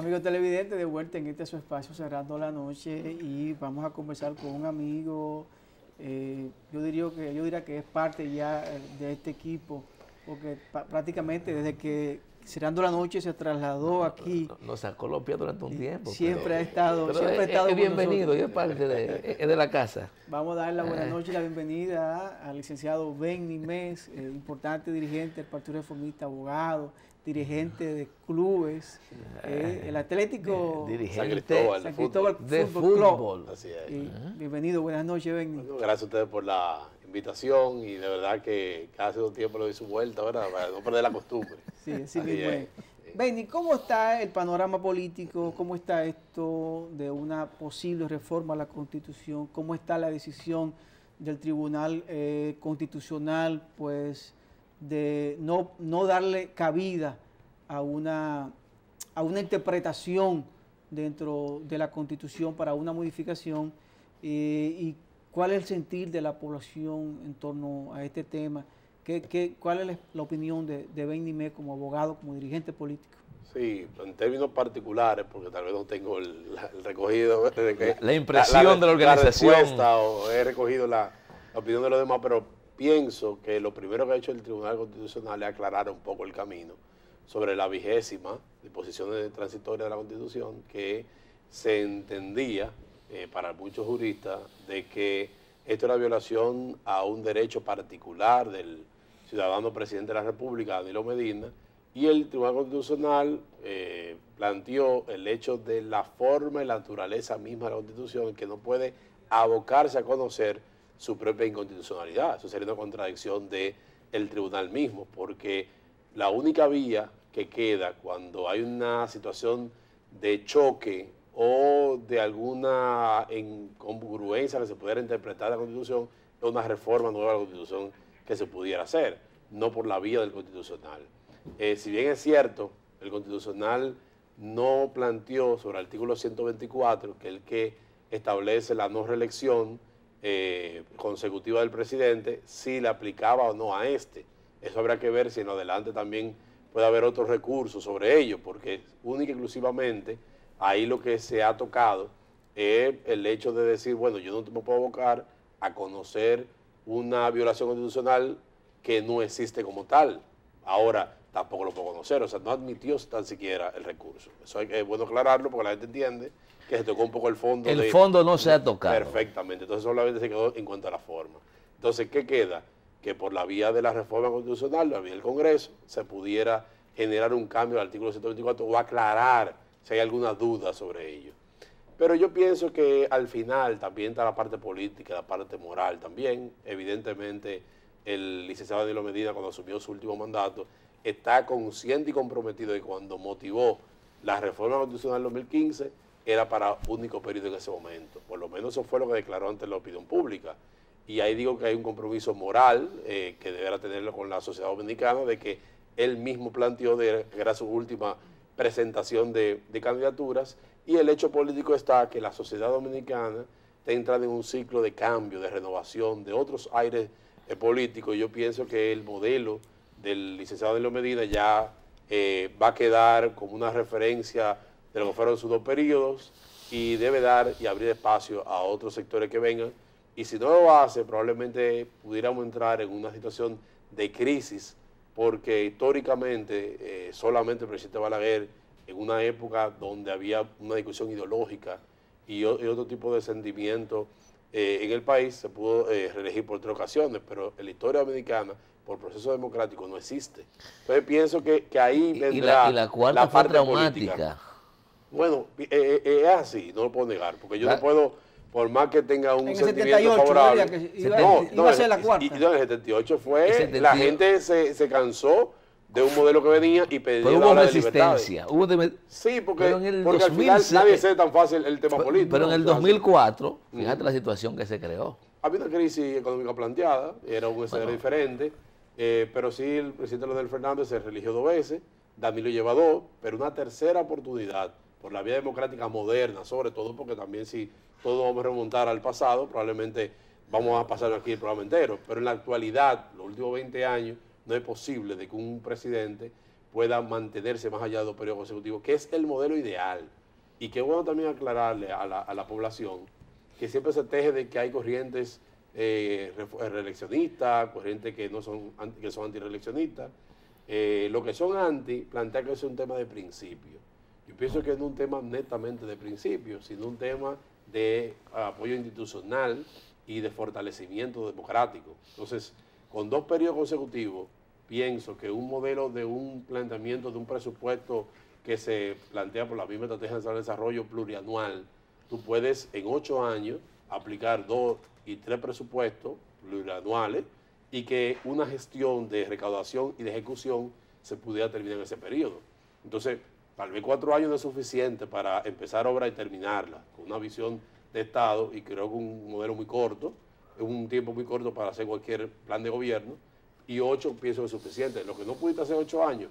Amigos televidentes, de vuelta en este su espacio Cerrando la Noche y vamos a conversar con un amigo, yo diría que es parte ya de este equipo, porque prácticamente desde que Cerrando la Noche se trasladó aquí. Nos sacó los pies durante un tiempo. Siempre ha estado es bienvenido y es parte de la casa. Vamos a darle la buena noche y la bienvenida al licenciado Benny Mes, importante dirigente del Partido Reformista, abogado, dirigente de clubes, el Atlético dirigente San Cristóbal de Fútbol Club. Así es. Bienvenido, buenas noches, Benny. Bueno, gracias a ustedes por la invitación y de verdad que cada cierto tiempo le doy su vuelta, ¿verdad? Para no perder la costumbre. Sí, así mismo es. Benny, ¿cómo está el panorama político? ¿Cómo está esto de una posible reforma a la Constitución? ¿Cómo está la decisión del Tribunal Constitucional, pues, de no darle cabida a una interpretación dentro de la Constitución para una modificación? ¿Y cuál es el sentir de la población en torno a este tema? ¿Cuál es la opinión de Benny Mes como abogado, como dirigente político? Sí, en términos particulares, porque tal vez no tengo el recogido, la impresión de la organización. La respuesta, o he recogido la opinión de los demás, pero pienso que lo primero que ha hecho el Tribunal Constitucional es aclarar un poco el camino sobre la 20ª disposición transitoria de la Constitución, que se entendía para muchos juristas de que esto era violación a un derecho particular del ciudadano presidente de la República, Danilo Medina, y el Tribunal Constitucional planteó el hecho de la forma y la naturaleza misma de la Constitución, que no puede abocarse a conocer su propia inconstitucionalidad. Eso sería una contradicción del tribunal mismo, porque la única vía que queda cuando hay una situación de choque o de alguna incongruencia que se pudiera interpretar la Constitución es una reforma nueva de la Constitución que se pudiera hacer, no por la vía del Constitucional. Si bien es cierto, el Constitucional no planteó sobre el artículo 124, que es el que establece la no reelección consecutiva del presidente, si le aplicaba o no a este. Eso habrá que ver si en adelante también puede haber otros recursos sobre ello, porque única y exclusivamente ahí lo que se ha tocado es el hecho de decir, bueno, yo no me puedo abocar a conocer una violación constitucional que no existe como tal. Ahora, tampoco lo puedo conocer, o sea, no admitió tan siquiera el recurso. Eso es bueno aclararlo porque la gente entiende que se tocó un poco el fondo. El fondo no se ha tocado. Perfectamente, entonces solamente se quedó en cuanto a la forma. Entonces, ¿qué queda? Que por la vía de la reforma constitucional, la vía del Congreso, se pudiera generar un cambio al artículo 124 o aclarar si hay alguna duda sobre ello. Pero yo pienso que al final también está la parte política, la parte moral también. Evidentemente, el licenciado Danilo Medina, cuando asumió su último mandato, está consciente y comprometido de que cuando motivó la reforma constitucional del 2015 era para único periodo en ese momento. Por lo menos eso fue lo que declaró ante la opinión pública. Y ahí digo que hay un compromiso moral que deberá tenerlo con la sociedad dominicana, de que él mismo planteó que era su última presentación de candidaturas, y el hecho político está que la sociedad dominicana está entrando en un ciclo de cambio, de renovación, de otros aires políticos. Yo pienso que el modelo del licenciado Danilo Medina ya va a quedar como una referencia de lo que fueron sus 2 periodos y debe dar y abrir espacio a otros sectores que vengan. Y si no lo hace, probablemente pudiéramos entrar en una situación de crisis, porque históricamente solamente el presidente Balaguer, en una época donde había una discusión ideológica y otro tipo de sentimiento en el país, se pudo reelegir por 3 ocasiones, pero en la historia dominicana, por proceso democrático, no existe. Entonces pienso que ahí vendrá y la cuarta la parte fue traumática. política. Bueno, es así, no lo puedo negar, porque yo no puedo, por más que tenga un sentimiento 78, favorable. Que iba a ser la cuarta. Y en el 78 fue, la gente se cansó de un modelo que venía y pidió pero hubo resistencia. Sí, porque al 2006, final nadie se tan fácil el tema político. Pero en el 2004, fíjate la situación que se creó. Había una crisis económica planteada, era un escenario diferente, pero sí el presidente Leonel Fernández se reeligió 2 veces, Danilo lleva 2, pero una tercera oportunidad por la vía democrática moderna, sobre todo porque también si todos vamos a remontar al pasado, probablemente vamos a pasar aquí el programa entero, pero en la actualidad, los últimos 20 años, no es posible de que un presidente pueda mantenerse más allá de 2 periodos consecutivos, que es el modelo ideal. Y que es bueno también aclararle a la población que siempre se teje de que hay corrientes reeleccionistas, corrientes que son antireeleccionistas. Lo que son anti, plantea que es un tema de principio. Yo pienso que no es un tema netamente de principio, sino un tema de apoyo institucional y de fortalecimiento democrático. Entonces, con 2 periodos consecutivos, pienso que un modelo de un planteamiento de un presupuesto que se plantea por la misma estrategia de desarrollo plurianual, tú puedes en 8 años aplicar 2 y 3 presupuestos plurianuales y que una gestión de recaudación y de ejecución se pudiera terminar en ese periodo. Entonces, tal vez 4 años no es suficiente para empezar obra y terminarla, con una visión de Estado, y creo que un modelo muy corto, es un tiempo muy corto para hacer cualquier plan de gobierno, y 8 pienso que es suficiente. Lo que no pudiste hacer 8 años,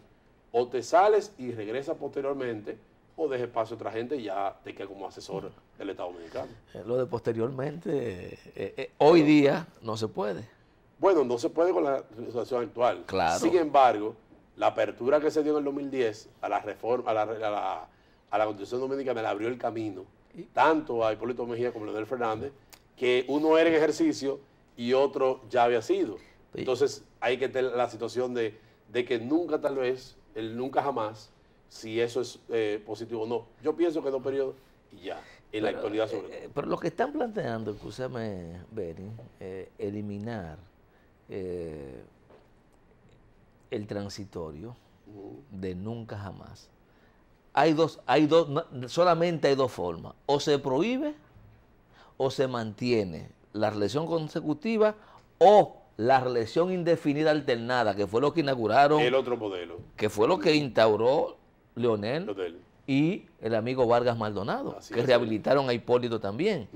o te sales y regresas posteriormente, o dejes espacio a otra gente y ya te quedas como asesor del Estado Dominicano. Lo de posteriormente, hoy día no se puede. Bueno, no se puede con la situación actual. Claro. Sin embargo, la apertura que se dio en el 2010 a la reforma, a la Constitución Dominicana le abrió el camino, tanto a Hipólito Mejía como a Leonel Fernández, que uno era en ejercicio y otro ya había sido. Entonces, hay que tener la situación de que nunca tal vez, el nunca jamás, si eso es positivo o no. Yo pienso que 2 periodos y ya, en la actualidad sobre todo. Pero lo que están planteando, escúchame, Benny, eliminar el transitorio de nunca jamás. Solamente hay 2 formas. O se prohíbe o se mantiene la reelección consecutiva o la reelección indefinida alternada, que fue lo que inauguraron. El otro modelo. Que fue lo que instauró Leonel y el amigo Vargas Maldonado, que rehabilitaron a Hipólito también.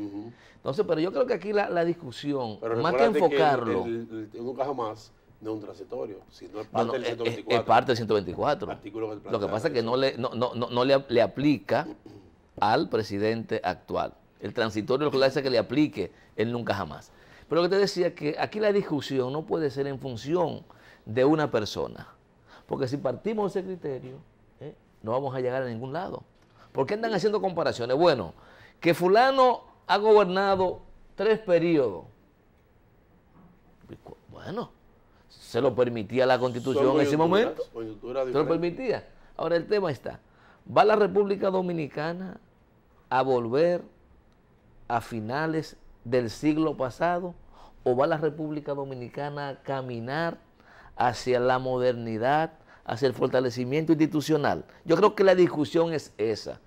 Entonces, pero yo creo que aquí la discusión, pero más que enfocarlo... el nunca jamás no es un transitorio, sino es parte del 124. Es parte del 124. Lo que pasa es que no le aplica al presidente actual. El transitorio lo que le hace es que le aplique el nunca jamás. Pero lo que te decía que aquí la discusión no puede ser en función de una persona. Porque si partimos de ese criterio, no vamos a llegar a ningún lado. ¿Por qué andan haciendo comparaciones? Bueno, que fulano ha gobernado 3 periodos. Bueno, se lo permitía la Constitución en ese momento. Se lo permitía. Ahora el tema está, ¿va la República Dominicana a volver a finales del siglo pasado o va la República Dominicana a caminar hacia la modernidad, hacia el fortalecimiento institucional? Yo creo que la discusión es esa,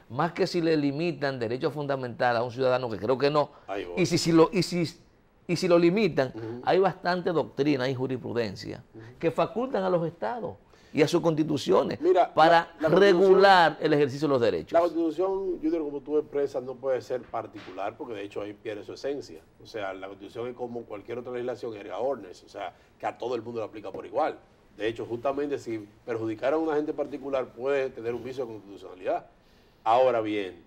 más que si le limitan derechos fundamentales a un ciudadano, que creo que no, y si lo limitan, hay bastante doctrina y jurisprudencia que facultan a los estados y a sus constituciones para regular el ejercicio de los derechos. La Constitución, Junior, como tú expresas, no puede ser particular porque de hecho ahí pierde su esencia. O sea, la Constitución es como cualquier otra legislación, erga omnes, o sea, que a todo el mundo lo aplica por igual. De hecho, justamente si perjudicar a un agente particular puede tener un vicio de constitucionalidad. Ahora bien,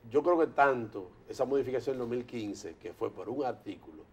yo creo que tanto esa modificación en 2015, que fue por un artículo,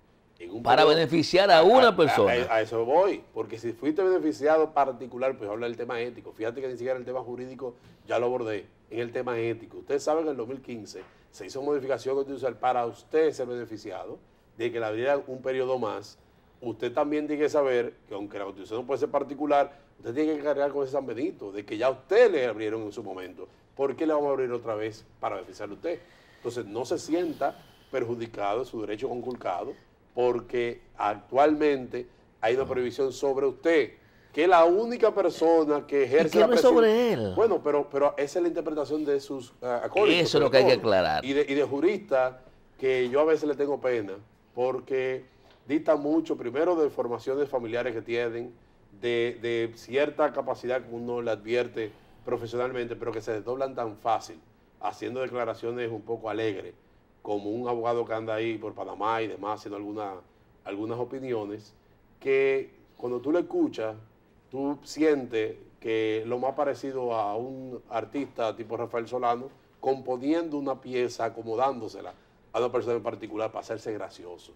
para beneficiar a una persona. A eso voy, porque si fuiste beneficiado particular, pues habla del tema ético. Fíjate que ni siquiera el tema jurídico ya lo abordé, en el tema ético. Ustedes saben que en el 2015 se hizo modificación constitucional para usted ser beneficiado, de que le abrieran un periodo más. Usted también tiene que saber que aunque la Constitución no puede ser particular, usted tiene que cargar con ese San Benito, de que ya a usted le abrieron en su momento. ¿Por qué le vamos a abrir otra vez para beneficiarle a usted? Entonces no se sienta perjudicado, su derecho conculcado, porque actualmente hay una prohibición sobre usted, que es la única persona que ejerce la presidencia. Sobre él. Bueno, pero esa es la interpretación de sus acólitos. Eso es lo que hay que aclarar. Y de juristas, que yo a veces le tengo pena, porque dicta mucho, primero, de formaciones familiares que tienen, de cierta capacidad que uno le advierte profesionalmente, pero que se desdoblan tan fácil, haciendo declaraciones un poco alegres, como un abogado que anda ahí por Panamá y demás, haciendo algunas opiniones, que cuando tú lo escuchas, tú sientes que lo más parecido a un artista tipo Rafael Solano, componiendo una pieza, acomodándosela a una persona en particular para hacerse gracioso.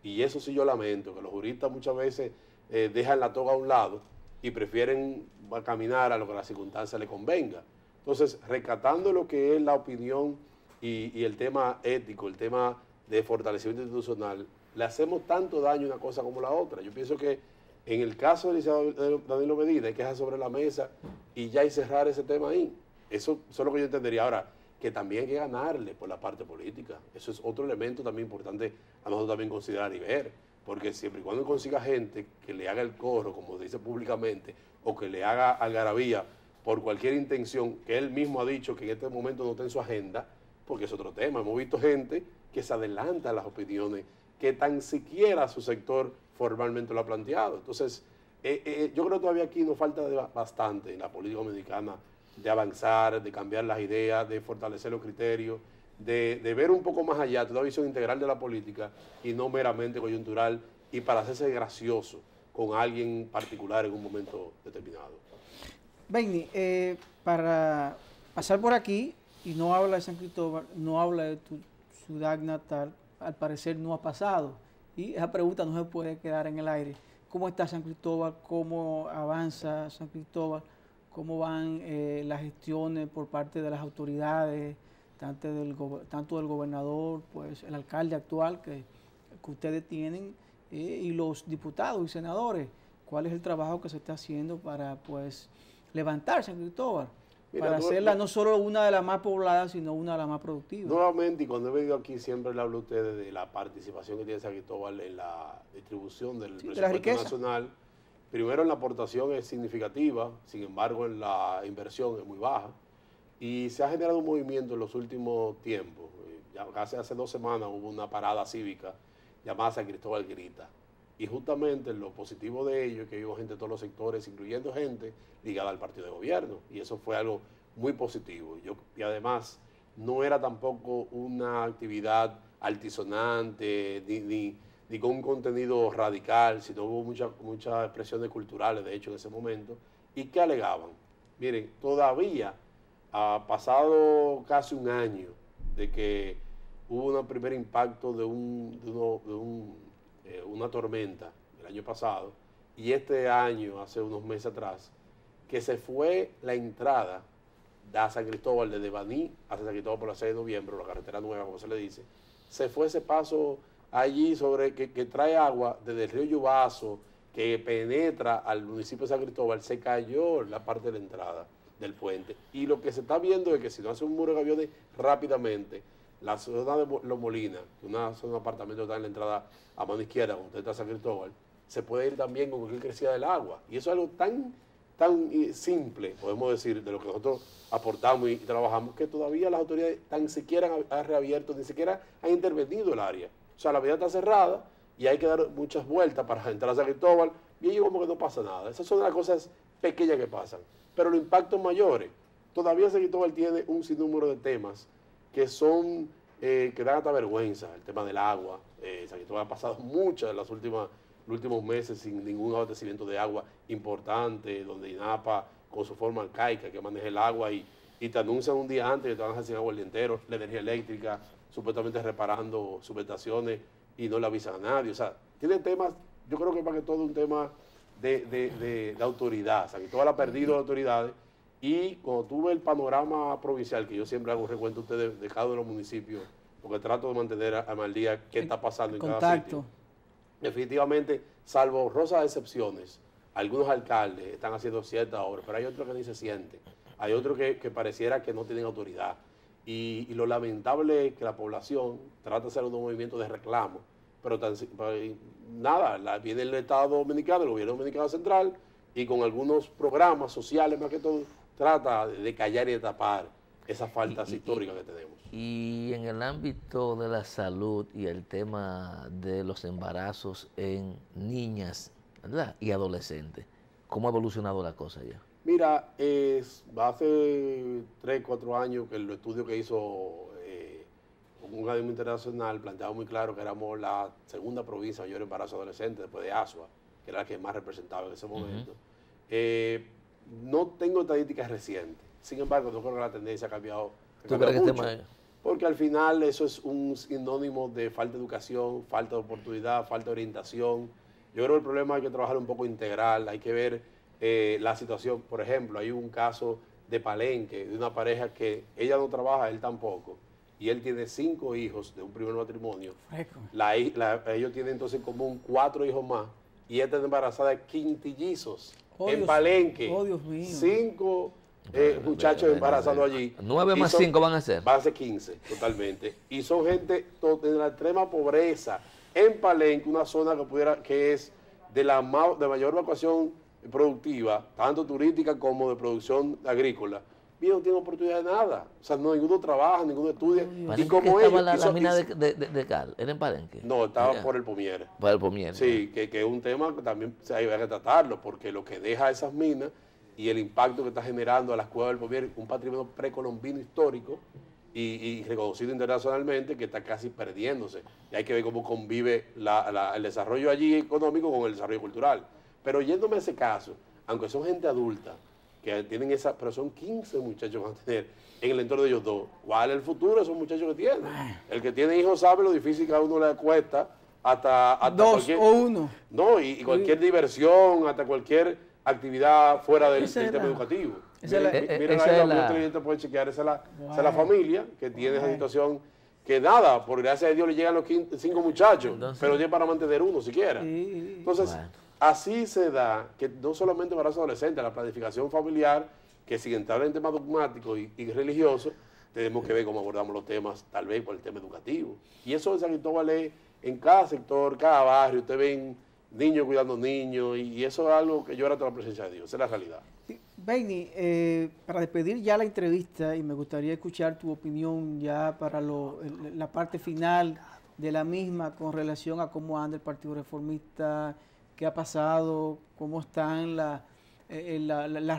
Y eso sí yo lamento, que los juristas muchas veces dejan la toga a un lado y prefieren caminar a lo que a la circunstancia le convenga. Entonces, rescatando lo que es la opinión y el tema ético, el tema de fortalecimiento institucional, le hacemos tanto daño una cosa como la otra. Yo pienso que en el caso del licenciado Danilo Medina hay que dejar sobre la mesa y ya y cerrar ese tema ahí. Eso es lo que yo entendería. Ahora, que también hay que ganarle por la parte política. Eso es otro elemento también importante a nosotros también considerar y ver. Porque siempre y cuando consiga gente que le haga el corro, como dice públicamente, o que le haga algarabía por cualquier intención que él mismo ha dicho que en este momento no está en su agenda, porque es otro tema. Hemos visto gente que se adelanta a las opiniones, que tan siquiera su sector formalmente lo ha planteado. Entonces, yo creo que todavía aquí nos falta bastante en la política dominicana de avanzar, de cambiar las ideas, de fortalecer los criterios, de ver un poco más allá, de una visión integral de la política y no meramente coyuntural y para hacerse gracioso con alguien particular en un momento determinado. Benny, para pasar por aquí, y no habla de San Cristóbal, no habla de tu ciudad natal, al parecer no ha pasado. Y esa pregunta no se puede quedar en el aire. ¿Cómo está San Cristóbal? ¿Cómo avanza San Cristóbal? ¿Cómo van las gestiones por parte de las autoridades, tanto del gobernador, pues el alcalde actual que ustedes tienen, y los diputados y senadores? ¿Cuál es el trabajo que se está haciendo para, pues, levantar San Cristóbal? Mira, para hacerla no solo una de las más pobladas, sino una de las más productivas. Nuevamente, y cuando he venido aquí siempre le hablo a ustedes de la participación que tiene San Cristóbal en la distribución del presupuesto nacional. Primero, en la aportación es significativa, sin embargo en la inversión es muy baja. Y se ha generado un movimiento en los últimos tiempos. Ya casi hace 2 semanas hubo una parada cívica llamada San Cristóbal Grita. Y justamente lo positivo de ello es que hubo gente de todos los sectores, incluyendo gente ligada al partido de gobierno. Y eso fue algo muy positivo. Y además no era tampoco una actividad altisonante ni con un contenido radical, sino hubo muchas expresiones culturales, de hecho, en ese momento. ¿Y qué alegaban? Miren, todavía ha pasado casi un año de que hubo un primer impacto de una tormenta el año pasado, y este año, hace unos meses atrás, que se fue la entrada de San Cristóbal, desde Baní hasta San Cristóbal por la 6 de noviembre, la carretera nueva, como se le dice, se fue ese paso allí que trae agua desde el río Yubazo, que penetra al municipio de San Cristóbal. Se cayó la parte de la entrada del puente, y lo que se está viendo es que si no hace un muro de gaviones rápidamente, la zona de Los Molinas, que una zona de apartamento está en la entrada a mano izquierda, cuando usted está a San Cristóbal, se puede ir también con cualquier crecida del agua. Y eso es algo tan simple, podemos decir, de lo que nosotros aportamos y trabajamos, que todavía las autoridades tan siquiera han reabierto, ni siquiera han intervenido el área. O sea, la vía está cerrada y hay que dar muchas vueltas para entrar a San Cristóbal, y ellos como que no pasa nada. Esas son las cosas pequeñas que pasan. Pero los impactos mayores, todavía San Cristóbal tiene un sinnúmero de temas que son, que dan hasta vergüenza. El tema del agua. San Cristóbal ha pasado muchas de los últimos meses sin ningún abastecimiento de agua importante, donde INAPA, con su forma arcaica que maneja el agua, y te anuncian un día antes que te van a dejar sin agua el día entero, la energía eléctrica, supuestamente reparando subestaciones, y no le avisan a nadie. O sea, tiene temas, yo creo que más que todo un tema de autoridad. San Cristóbal ha perdido autoridades. Y cuando tuve el panorama provincial, que yo siempre hago un recuento a ustedes de cada uno de los municipios, porque trato de mantener al día qué está pasando en cada sitio. Definitivamente, salvo honrosas excepciones, algunos alcaldes están haciendo ciertas obras, pero hay otros que ni se sienten. Hay otros que pareciera que no tienen autoridad. Y lo lamentable es que la población trata de hacer unos movimientos de reclamo, pero nada, viene el Estado Dominicano, el gobierno dominicano central, y con algunos programas sociales más que todo, trata de callar y de tapar esas faltas históricas que tenemos. Y en el ámbito de la salud y el tema de los embarazos en niñas, ¿verdad?, y adolescentes, ¿cómo ha evolucionado la cosa ya? Mira, hace 3, 4 años que el estudio que hizo un organismo internacional planteaba muy claro que éramos la segunda provincia mayor embarazo adolescente después de Asua, que era la que más representaba en ese momento. No tengo estadísticas recientes, sin embargo, no creo que la tendencia ha cambiado, mucho, porque al final eso es un sinónimo de falta de educación, falta de oportunidad, falta de orientación. Yo creo que el problema hay que trabajar un poco integral, hay que ver la situación. Por ejemplo, hay un caso de Palenque, de una pareja que ella no trabaja, él tampoco, y él tiene 5 hijos de un primer matrimonio. Ellos tienen entonces en común 4 hijos más, y ella está embarazada de quintillizos en Palenque. Oh, Dios mío. 5 muchachos embarazados allí. 9 más 5 van a ser. Van a ser 15, totalmente. Y son gente de la extrema pobreza. En Palenque, una zona que es de mayor evacuación productiva, tanto turística como de producción agrícola, y no tienen oportunidad de nada. O sea, ninguno trabaja, ninguno estudia. ¿Y cómo estaba la mina de cal? ¿Era en Palenque? No, estaba por el Pomier. Por el Pomier. Sí, que es un tema que también hay que tratarlo, porque lo que deja esas minas y el impacto que está generando a las cuevas del Pomier, un patrimonio precolombino histórico y reconocido internacionalmente, que está casi perdiéndose. Y hay que ver cómo convive el desarrollo allí económico con el desarrollo cultural. Pero yéndome a ese caso, aunque son gente adulta, que tienen pero son 15 muchachos que van a tener en el entorno de ellos dos. ¿Cuál es el futuro de esos muchachos que tienen? El que tiene hijos sabe lo difícil que a uno le cuesta hasta 2 o 1. No, y cualquier diversión, hasta cualquier actividad fuera del sistema educativo. Miren ahí, los televidentes pueden chequear, esa es la familia que tiene esa situación, que nada, por gracia de Dios le llegan los 5 muchachos, entonces, pero tiene para mantener uno siquiera. Entonces, así se da que no solamente para los adolescentes, la planificación familiar, que sin entrar en temas dogmáticos y religiosos, tenemos que ver cómo abordamos los temas, tal vez por el tema educativo. Y eso en San Cristóbal es en cada sector, cada barrio, usted ven niños cuidando niños, y eso es algo que llora toda la presencia de Dios, esa es la realidad. Benny, para despedir ya la entrevista, y me gustaría escuchar tu opinión ya para la parte final de la misma con relación a cómo anda el Partido Reformista, qué ha pasado, cómo están las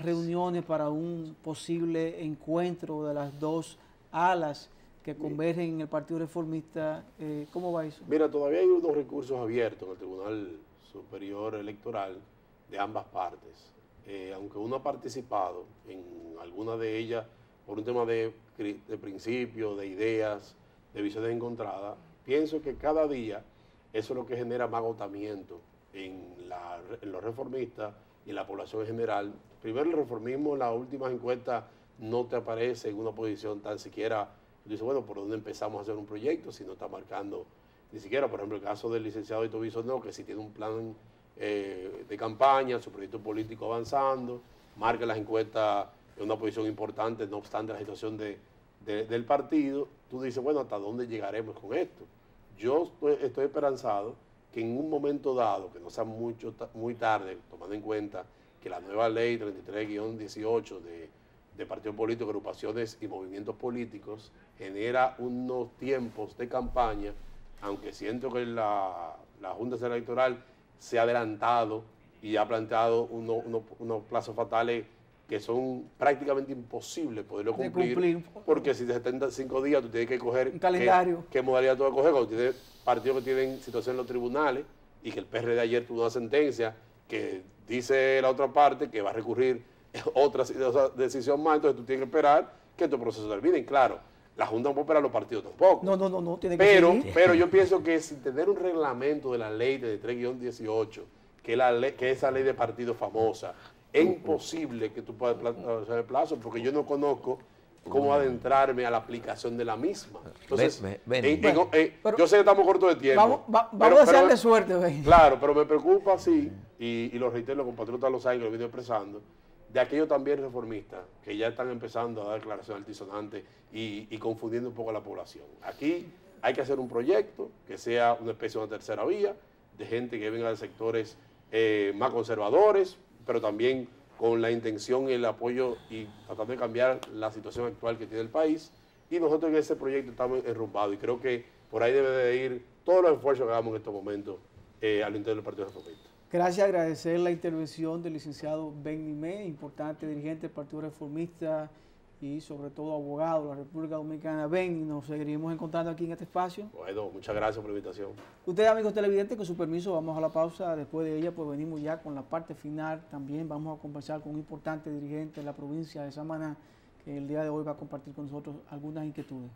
reuniones para un posible encuentro de las dos alas que convergen en el Partido Reformista. ¿Cómo va eso? Mira, todavía hay unos recursos abiertos en el Tribunal Superior Electoral de ambas partes. Aunque uno ha participado en alguna de ellas por un tema de principios, de ideas, de visiones encontradas, pienso que cada día eso es lo que genera más agotamiento en los reformistas y en la población en general. Primero, el reformismo en las últimas encuestas no te aparece en una posición tan siquiera, dice, bueno, ¿por dónde empezamos a hacer un proyecto si no está marcando ni siquiera? Por ejemplo, el caso del licenciado Hito Bisonó, que si tiene un plan de campaña, su proyecto político avanzando, marca las encuestas en una posición importante, no obstante la situación del partido, tú dices, bueno, ¿hasta dónde llegaremos con esto? Yo estoy esperanzado que en un momento dado, que no sea muy tarde, tomando en cuenta que la nueva ley 33-18 de partidos políticos, agrupaciones y movimientos políticos genera unos tiempos de campaña, aunque siento que la Junta Central Electoral se ha adelantado y ha planteado unos plazos fatales que son prácticamente imposibles poderlo cumplir, porque si de 75 días tú tienes que coger un calendario. ¿Qué modalidad tú vas a coger? Cuando tienes partidos que tienen situación en los tribunales y que el PRD ayer tuvo una sentencia que dice la otra parte que va a recurrir otra decisión más, entonces tú tienes que esperar que estos procesos terminen. Claro, la Junta no puede esperar, los partidos tampoco. No, tiene que seguir. Pero yo pienso que sin tener un reglamento de la ley de 33-18, que esa ley de partidos famosa, es imposible que tú puedas hacer el plazo, porque yo no conozco cómo adentrarme a la aplicación de la misma. Entonces, yo sé que estamos cortos de tiempo. Vamos a desearle suerte, Ben. Claro, pero me preocupa, sí, y lo reitero, los compatriotas lo saben, que lo he venido expresando, de aquellos también reformistas que ya están empezando a dar declaraciones altisonantes y confundiendo un poco a la población. Aquí hay que hacer un proyecto que sea una especie de una tercera vía, de gente que venga de sectores más conservadores, pero también con la intención y el apoyo y tratando de cambiar la situación actual que tiene el país. Y nosotros en ese proyecto estamos enrumbados y creo que por ahí debe de ir todos los esfuerzos que hagamos en estos momentos al interior del Partido Reformista. Gracias, agradecer la intervención del licenciado Benny May, importante dirigente del Partido Reformista y sobre todo abogado de la República Dominicana. Ben, nos seguiremos encontrando aquí en este espacio. Bueno, muchas gracias por la invitación. Ustedes, amigos televidentes, con su permiso vamos a la pausa. Después de ella, pues venimos ya con la parte final. También vamos a conversar con un importante dirigente de la provincia de Samaná, que el día de hoy va a compartir con nosotros algunas inquietudes.